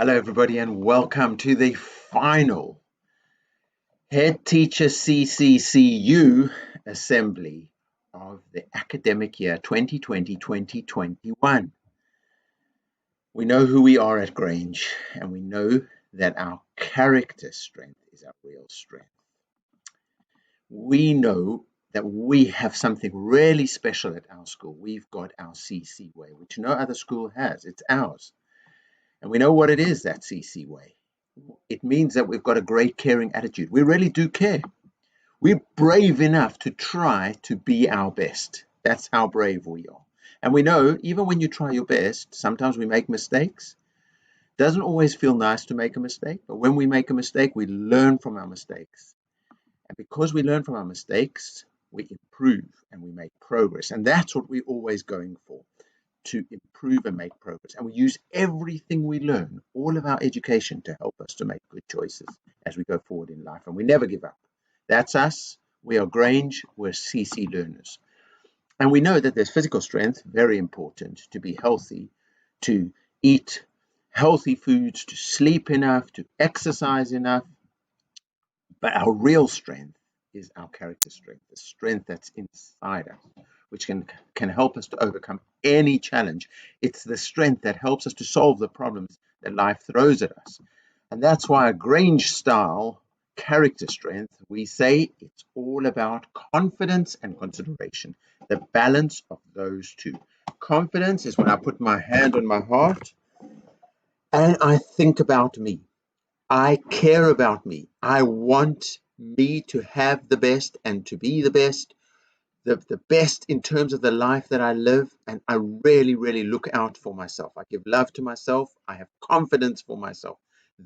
Hello, everybody, and welcome to the final Headteacher CCCU assembly of the academic year 2020-2021. We know who we are at Grange, and we know that our character strength is our real strength. We know that we have something really special at our school. We've got our CC way, which no other school has. It's ours. And we know what it is, that CC way. It means that we've got a great caring attitude. We really do care. We're brave enough to try to be our best. That's how brave we are. And we know even when you try your best, sometimes we make mistakes. It doesn't always feel nice to make a mistake, but when we make a mistake, we learn from our mistakes. And because we learn from our mistakes, we improve and we make progress. And that's what we're always going for, to improve and make progress. And we use everything we learn, all of our education, to help us to make good choices as we go forward in life. And we never give up. That's us. We are Grange. We're CC learners. And we know that there's physical strength, very important, to be healthy, to eat healthy foods, to sleep enough, to exercise enough. But our real strength is our character strength, the strength that's inside us, which can help us to overcome any challenge. It's the strength that helps us to solve the problems that life throws at us. And that's why a Grange style character strength, we say it's all about confidence and consideration, the balance of those two. Confidence is when I put my hand on my heart and I think about me. I care about me. I want me to have the best and to be the best. The best in terms of the life that I live, and I really, really look out for myself. I give love to myself. I have confidence for myself.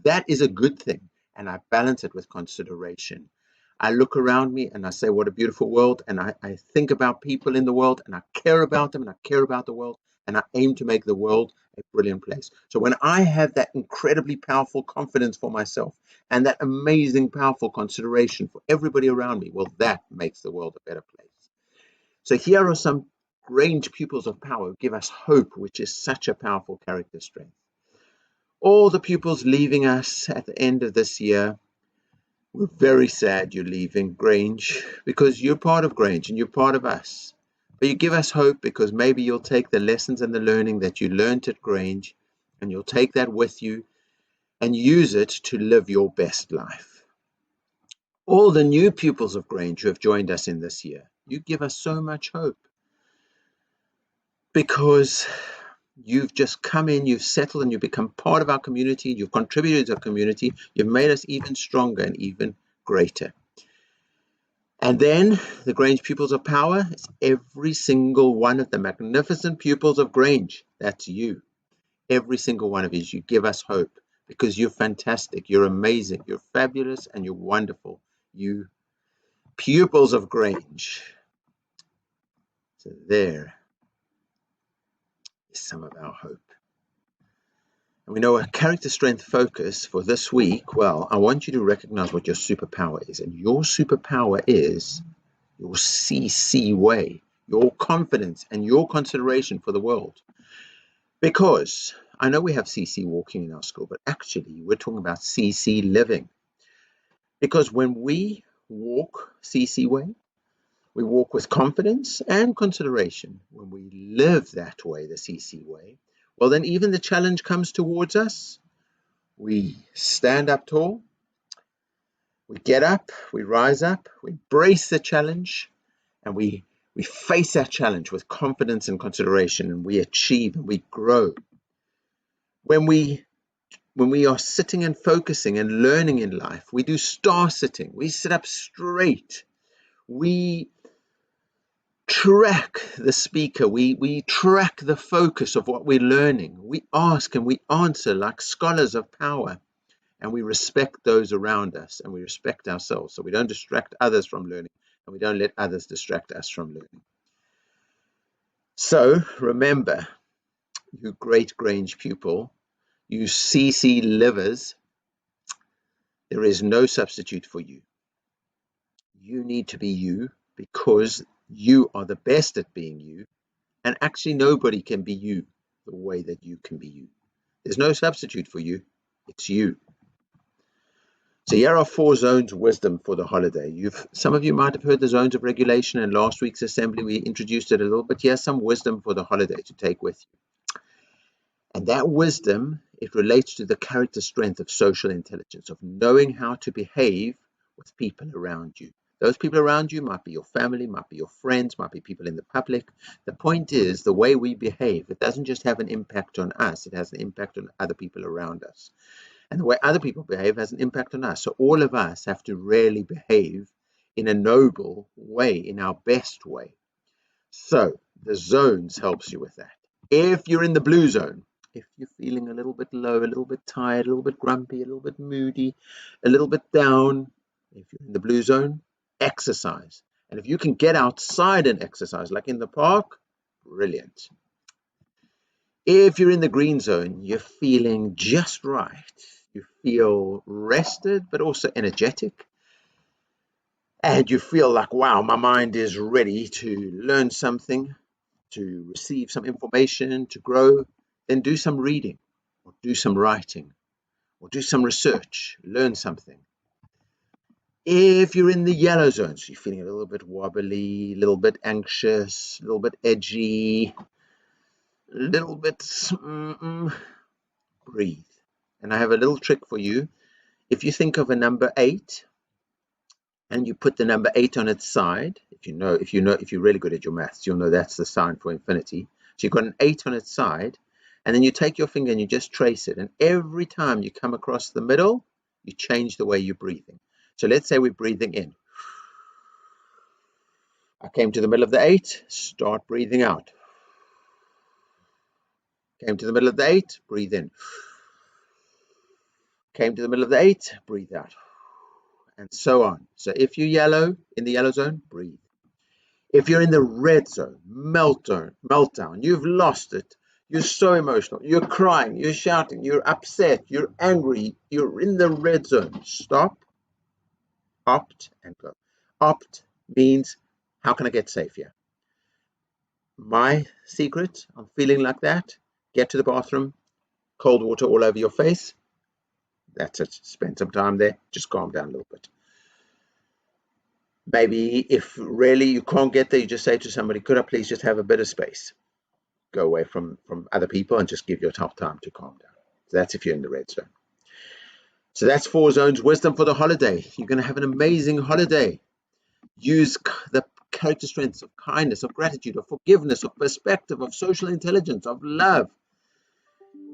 That is a good thing, and I balance it with consideration. I look around me and I say, what a beautiful world, and I think about people in the world, and I care about them, and I care about the world, and I aim to make the world a brilliant place. So when I have that incredibly powerful confidence for myself and that amazing, powerful consideration for everybody around me, well, that makes the world a better place. So here are some Grange pupils of power who give us hope, which is such a powerful character strength. All the pupils leaving us at the end of this year, we're very sad you're leaving Grange, because you're part of Grange and you're part of us. But you give us hope because maybe you'll take the lessons and the learning that you learned at Grange, and you'll take that with you and use it to live your best life. All the new pupils of Grange who have joined us in this year, you give us so much hope because you've just come in, you've settled, and you've become part of our community. You've contributed to our community. You've made us even stronger and even greater. And then the Grange pupils of power, it's every single one of the magnificent pupils of Grange. That's you. Every single one of you give us hope because you're fantastic, you're amazing, you're fabulous, and you're wonderful. You pupils of Grange. So there is some of our hope. And we know a character strength focus for this week. Well, I want you to recognize what your superpower is. And your superpower is your CC way, your confidence and your consideration for the world. Because I know we have CC walking in our school, but actually we're talking about CC living. Because when we walk CC way, we walk with confidence and consideration. When we live that way, the CC way, well, then even the challenge comes towards us. We stand up tall, we get up, we rise up, we embrace the challenge, and we face that challenge with confidence and consideration, and we achieve and we grow. When we are sitting and focusing and learning in life, we do star sitting. We sit up straight. We track the speaker. We track the focus of what we're learning. We ask and we answer like scholars of power, and we respect those around us and we respect ourselves. So we don't distract others from learning, and we don't let others distract us from learning. So remember, you great Grange pupil, you CC livers, there is no substitute for you. You need to be you because you are the best at being you, and actually nobody can be you the way that you can be you. There's no substitute for you. It's you. So here are 4 zones of wisdom for the holiday. Some of you might have heard the zones of regulation, and last week's assembly we introduced it a little bit. Here's some wisdom for the holiday to take with you. And that wisdom, it relates to the character strength of social intelligence, of knowing how to behave with people around you. Those people around you might be your family, might be your friends, might be people in the public. The point is, the way we behave, it doesn't just have an impact on us, it has an impact on other people around us. And the way other people behave has an impact on us. So all of us have to really behave in a noble way, in our best way. So the zones helps you with that. If you're in the blue zone, if you're feeling a little bit low, a little bit tired, a little bit grumpy, a little bit moody, a little bit down, if you're in the blue zone, exercise. And if you can get outside and exercise, like in the park, brilliant. If you're in the green zone, you're feeling just right. You feel rested, but also energetic. And you feel like, wow, my mind is ready to learn something, to receive some information, to grow. Then do some reading, or do some writing, or do some research, learn something. If you're in the yellow zone, so you're feeling a little bit wobbly, a little bit anxious, a little bit edgy, a little bit, breathe. And I have a little trick for you. If you think of a number 8 and you put the number 8 on its side, if you're really good at your maths, you'll know that's the sign for infinity. So you've got an 8 on its side, and then you take your finger and you just trace it. And every time you come across the middle, you change the way you're breathing. So let's say we're breathing in. I came to the middle of the 8, start breathing out. Came to the middle of the 8, breathe in. Came to the middle of the 8, breathe out. And so on. So if you're yellow, in the yellow zone, breathe. If you're in the red zone, meltdown, you've lost it. You're so emotional. You're crying, you're shouting, you're upset, you're angry. You're in the red zone. Stop, opt, and go. Opt means, how can I get safe here? My secret, I'm feeling like that. Get to the bathroom, cold water all over your face. That's it. Spend some time there. Just calm down a little bit. Maybe if really you can't get there, you just say to somebody, could I please just have a bit of space? Go away from other people and just give yourself time to calm down. So that's if you're in the red zone. So that's 4 zones wisdom for the holiday. You're going to have an amazing holiday. Use the character strengths of kindness, of gratitude, of forgiveness, of perspective, of social intelligence, of love.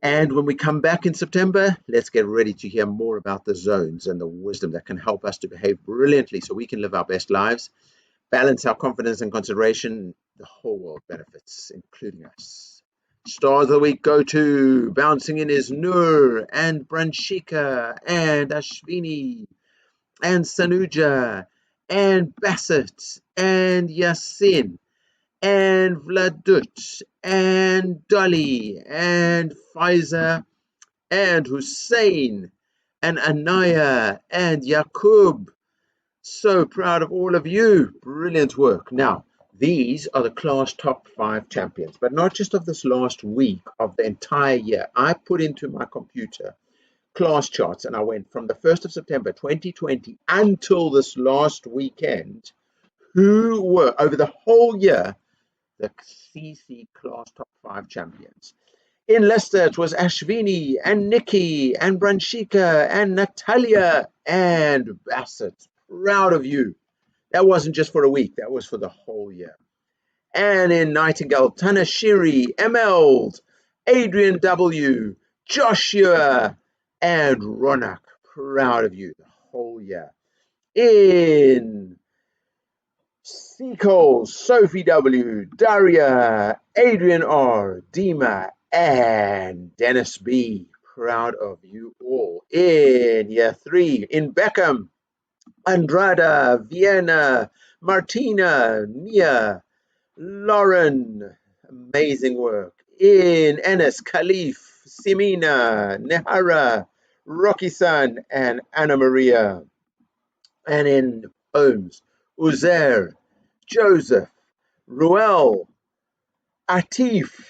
And when we come back in September, let's get ready to hear more about the zones and the wisdom that can help us to behave brilliantly so we can live our best lives, balance our confidence and consideration. The whole world benefits, including us. Stars of the week go to, bouncing in is Nur and Branshika and Ashvini and Sanuja and Bassett and Yasin and Vladut and Dolly and Faiza and Hussein and Anaya and Yaqub. So proud of all of you. Brilliant work. Now, these are the class top 5 champions, but not just of this last week, of the entire year. I put into my computer class charts, and I went from the 1st of September 2020 until this last weekend, who were over the whole year the CC class top 5 champions. In Leicester, it was Ashvini and Nikki and Branshika and Natalia and Bassett. Proud of you. That wasn't just for a week, that was for the whole year. And in Nightingale, Tanashiri, Emeld, Adrian W, Joshua, and Ronak. Proud of you the whole year. In Seacole, Sophie W, Daria, Adrian R, Dima, and Dennis B. Proud of you all. In year 3, in Beckham, Andrada, Vienna, Martina, Mia, Lauren, amazing work. In Ennis, Khalif, Simina, Nehara, Rocky-san, and Anna Maria. And in Holmes, Uzair, Joseph, Ruel, Atif,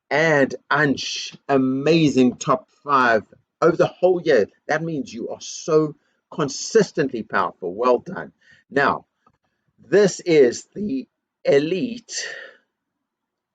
and Ansh. Amazing top 5 over the whole year. That means you are so consistently powerful. Well done. Now, this is the elite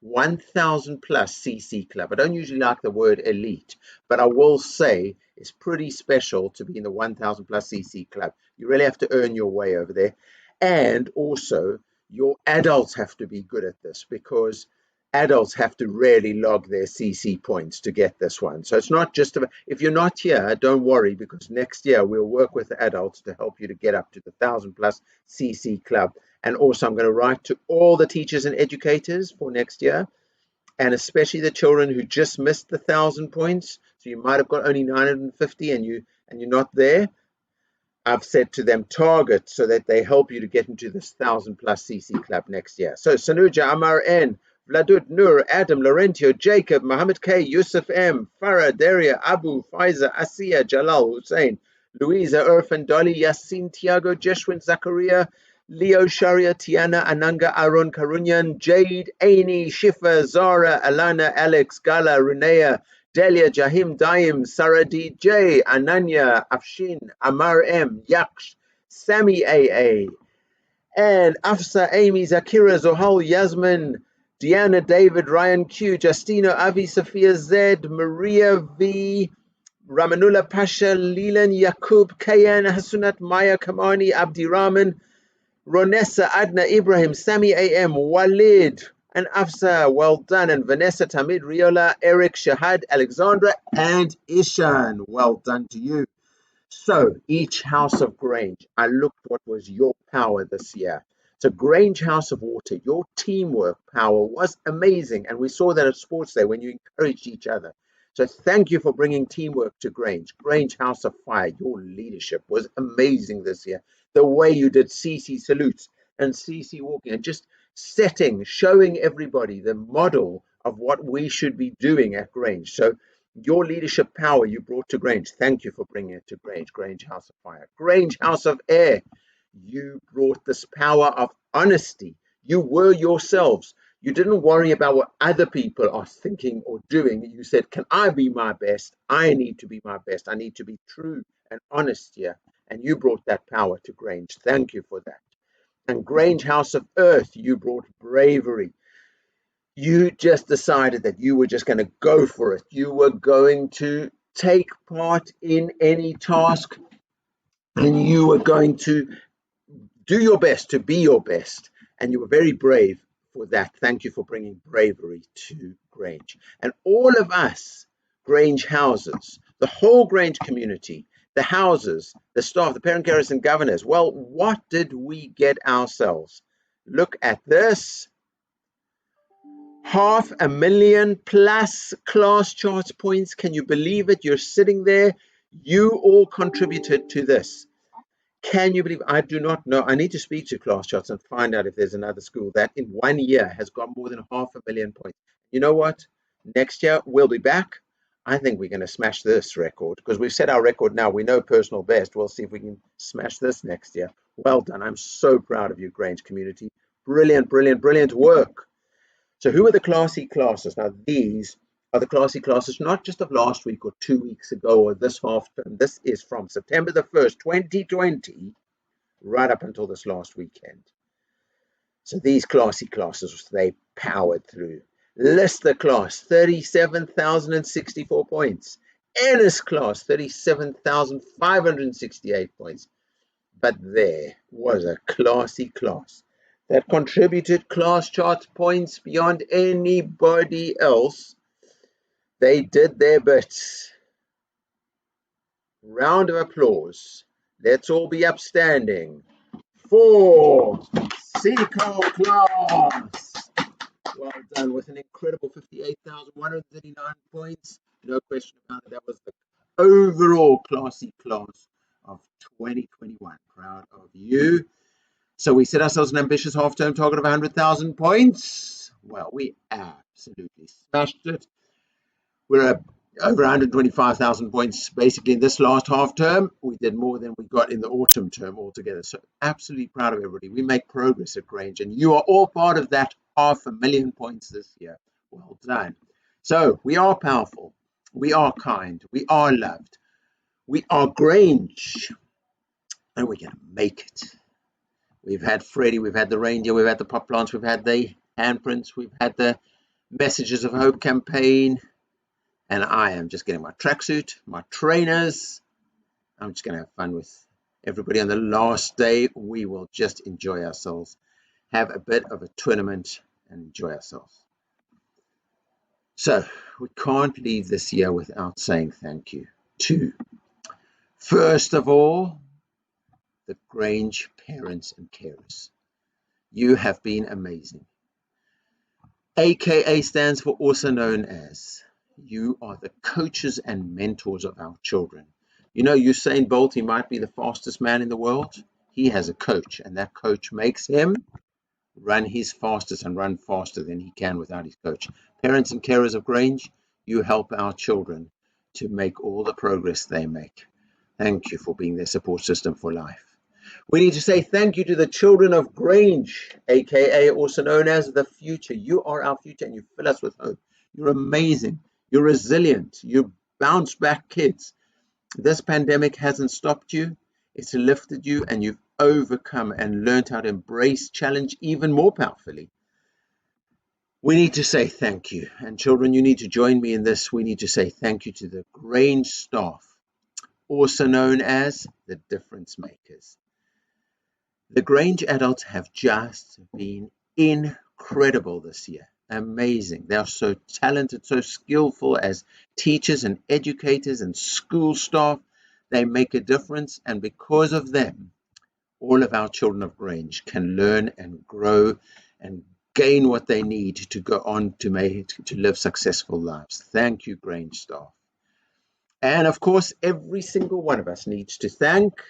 1000 plus CC club. I don't usually like the word elite, but I will say it's pretty special to be in the 1000 plus CC club. You really have to earn your way over there. And also, your adults have to be good at this, because adults have to really log their CC points to get this one. So it's not just about, if you're not here, don't worry, because next year we'll work with the adults to help you to get up to the 1000 plus CC club. And also, I'm going to write to all the teachers and educators for next year, and especially the children who just missed the 1000 points. So you might have got only 950 and you're not there. I've said to them, target, so that they help you to get into this 1000 plus CC club next year. So Sanuja, Amar N, Vladut, Nur, Adam, Laurentio, Jacob, Mohammed K, Yusuf M, Farah, Daria, Abu, Faiza, Asiya, Jalal, Hussein, Louisa, Irfan, Dolly, Yassin, Tiago, Jeshwin, Zakaria, Leo, Sharia, Tiana, Ananga, Aaron, Karunyan, Jade, Aini, Shifa, Zara, Alana, Alex, Gala, Renea, Delia, Jahim, Daim, Sarah DJ, Ananya, Afshin, Amar M, Yaksh, Sami AA, and Afsa, Amy, Zakira, Zohal, Yasmin, Deanna, David, Ryan Q, Justino, Avi, Sophia Z, Maria V, Ramanullah Pasha, Leland, Yakub, Kayan, Hasunat, Maya, Kamani, Abdi Rahman, Ronessa, Adna, Ibrahim, Sami AM, Walid, and Afsa, well done, and Vanessa, Tamid, Riola, Eric, Shahad, Alexandra, and Ishan, well done to you. So each house of Grange, I looked what was your power this year. So Grange House of Water, your teamwork power was amazing, and we saw that at Sports Day when you encouraged each other. So thank you for bringing teamwork to Grange. Grange House of Fire, your leadership was amazing this year. The way you did CC salutes and CC walking and just setting, showing everybody the model of what we should be doing at Grange. So your leadership power you brought to Grange. Thank you for bringing it to Grange. Grange House of Fire. Grange House of Air. You brought this power of honesty. You were yourselves. You didn't worry about what other people are thinking or doing. You said, can I be my best? I need to be my best. I need to be true and honest here. And you brought that power to Grange. Thank you for that. And Grange House of Earth, you brought bravery. You just decided that you were just going to go for it. You were going to take part in any task, and you were going to do your best to be your best. And you were very brave for that. Thank you for bringing bravery to Grange. And all of us, Grange houses, the whole Grange community, the houses, the staff, the parent carers and governors, well, what did we get ourselves? Look at this. 500,000 plus class charts points. Can you believe it? You're sitting there. You all contributed to this. Can you believe? I do not know. I need to speak to class charts and find out if there's another school that in 1 year has got more than 500,000 points. You know what? Next year we'll be back. I think we're going to smash this record, because we've set our record now. We know personal best. We'll see if we can smash this next year. Well done. I'm so proud of you, Grange community. Brilliant, brilliant, brilliant work. So who are the classy classes? Now, these are the classy classes, not just of last week or 2 weeks ago or this half term. This is from September the 1st, 2020, right up until this last weekend. So these classy classes, they powered through. Lister class, 37,064 points. Ennis class, 37,568 points. But there was a classy class that contributed class charts points beyond anybody else. They did their bits. Round of applause. Let's all be upstanding for Seco class. Well done, with an incredible 58,139 points. No question about it. That was the overall classy class of 2021. Proud of you. So we set ourselves an ambitious half-term target of 100,000 points. Well, we absolutely smashed it. We're at over 125,000 points basically in this last half-term. We did more than we got in the autumn term altogether. So absolutely proud of everybody. We make progress at Grange, and you are all part of that 500,000 points this year. Well done. So we are powerful. We are kind. We are loved. We are Grange, and we're going to make it. We've had Freddie, we've had the reindeer, we've had the pot plants, we've had the handprints, we've had the Messages of Hope campaign, and I am just getting my tracksuit, my trainers. I'm just going to have fun with everybody on the last day. We will just enjoy ourselves, have a bit of a tournament, and enjoy ourselves. So we can't leave this year without saying thank you to, first of all, the Grange parents and carers. You have been amazing. AKA stands for also known as. You are the coaches and mentors of our children. You know, Usain Bolt, he might be the fastest man in the world. He has a coach, and that coach makes him run his fastest and run faster than he can without his coach. Parents and carers of Grange, you help our children to make all the progress they make. Thank you for being their support system for life. We need to say thank you to the children of Grange, aka also known as the future. You are our future, and you fill us with hope. You're amazing. You're resilient. You bounce back kids. This pandemic hasn't stopped you. It's lifted you, and you've overcome and learned how to embrace challenge even more powerfully. We need to say thank you. And children, you need to join me in this. We need to say thank you to the Grange staff, also known as the difference makers. The Grange adults have just been incredible this year. Amazing. They are so talented, so skillful as teachers and educators and school staff. They make a difference, and because of them, all of our children of Grange can learn and grow and gain what they need to go on to live successful lives. Thank you, Grange staff. And of course, every single one of us needs to thank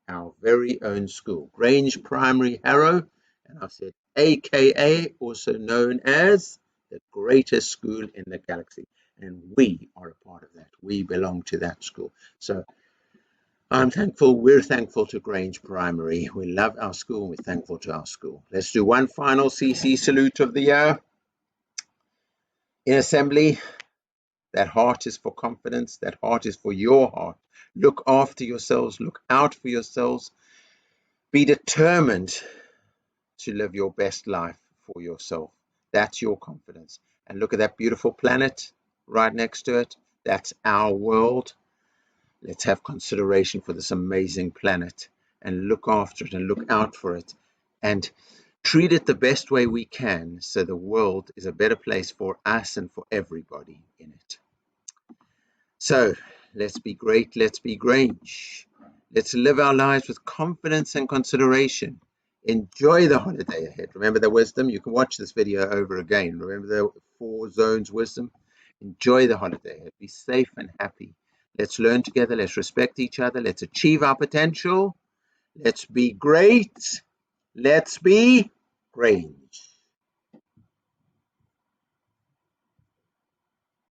our very own school, Grange Primary Harrow, and I've said AKA, also known as the greatest school in the galaxy. And we are a part of that. We belong to that school. So I'm thankful, we're thankful to Grange Primary. We love our school, and we're thankful to our school. Let's do one final CC salute of the year. In assembly, that heart is for confidence, that heart is for your heart. Look after yourselves, look out for yourselves. Be determined to live your best life for yourself. That's your confidence. And look at that beautiful planet right next to it. That's our world. Let's have consideration for this amazing planet and look after it and look out for it and treat it the best way we can so the world is a better place for us and for everybody in it. So let's be great, let's be Grange. Let's live our lives with confidence and consideration. Enjoy the holiday ahead. Remember the wisdom. You can watch this video over again. Remember the 4 zones wisdom. Enjoy the holiday ahead. Be safe and happy. Let's learn together. Let's respect each other. Let's achieve our potential. Let's be great. Let's be Grange.